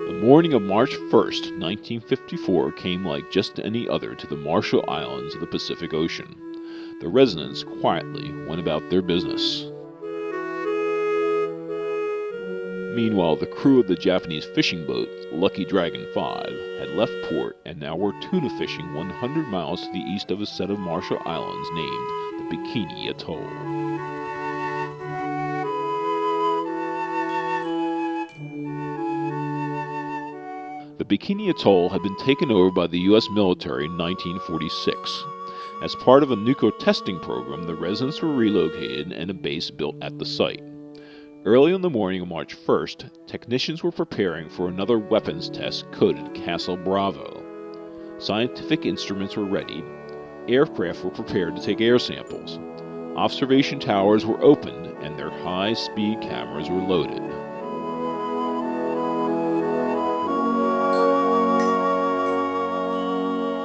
The morning of March 1st, 1954 came like just any other to the Marshall Islands of the Pacific Ocean. The residents quietly went about their business. Meanwhile, the crew of the Japanese fishing boat, Lucky Dragon 5, had left port and now were tuna fishing 100 miles to the east of a set of Marshall Islands named the Bikini Atoll. The Bikini Atoll had been taken over by the U.S. military in 1946. As part of a nuclear testing program, the residents were relocated and a base built at the site. Early in the morning of March 1st, technicians were preparing for another weapons test coded Castle Bravo. Scientific instruments were ready, aircraft were prepared to take air samples, observation towers were opened, and their high-speed cameras were loaded.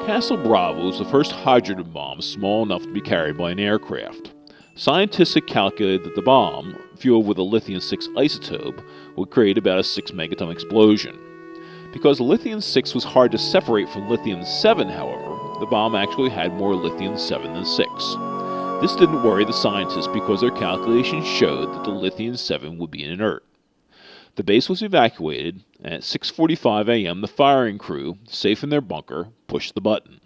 Castle Bravo was the first hydrogen bomb small enough to be carried by an aircraft. Scientists had calculated that the bomb, fueled with a lithium-6 isotope, would create about a 6 megaton explosion. Because lithium-6 was hard to separate from lithium-7, however, the bomb actually had more lithium-7 than 6. This didn't worry the scientists because their calculations showed that the lithium-7 would be inert. The base was evacuated, and at 6:45 a.m. the firing crew, safe in their bunker, pushed the button.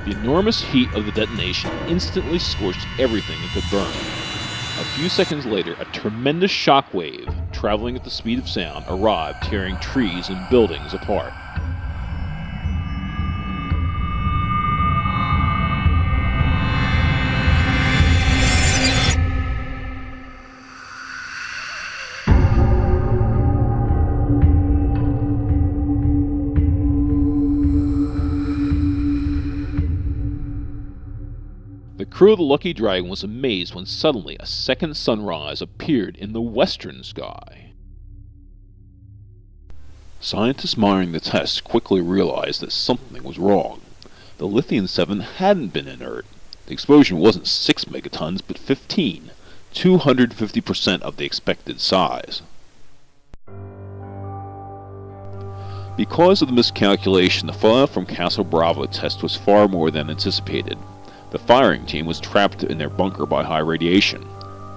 The enormous heat of the detonation instantly scorched everything it could burn. A few seconds later, a tremendous shock wave, traveling at the speed of sound, arrived, tearing trees and buildings apart. The crew of the Lucky Dragon was amazed when suddenly a second sunrise appeared in the western sky. Scientists monitoring the tests quickly realized that something was wrong. The lithium-7 hadn't been inert. The explosion wasn't 6 megatons, but 15, 250% of the expected size. Because of the miscalculation, the fallout from Castle Bravo test was far more than anticipated. The firing team was trapped in their bunker by high radiation.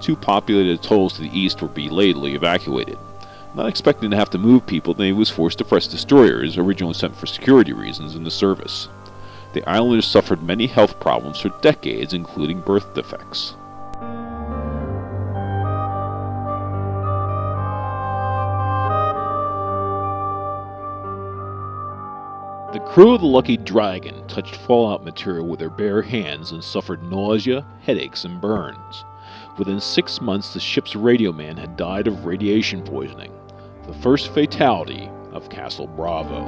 Two populated atolls to the east were belatedly evacuated. Not expecting to have to move people, the Navy was forced to press destroyers, originally sent for security reasons, into service. The islanders suffered many health problems for decades, including birth defects. The crew of the Lucky Dragon touched fallout material with their bare hands and suffered nausea, headaches, and burns. Within 6 months, the ship's radio man had died of radiation poisoning, the first fatality of Castle Bravo.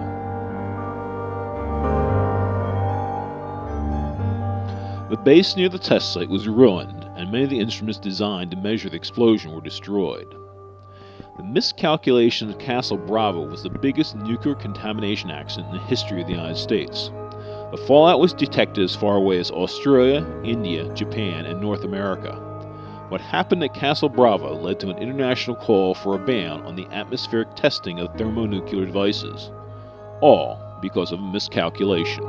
The base near the test site was ruined, and many of the instruments designed to measure the explosion were destroyed. The miscalculation of Castle Bravo was the biggest nuclear contamination accident in the history of the United States. The fallout was detected as far away as Australia, India, Japan, and North America. What happened at Castle Bravo led to an international call for a ban on the atmospheric testing of thermonuclear devices, all because of a miscalculation.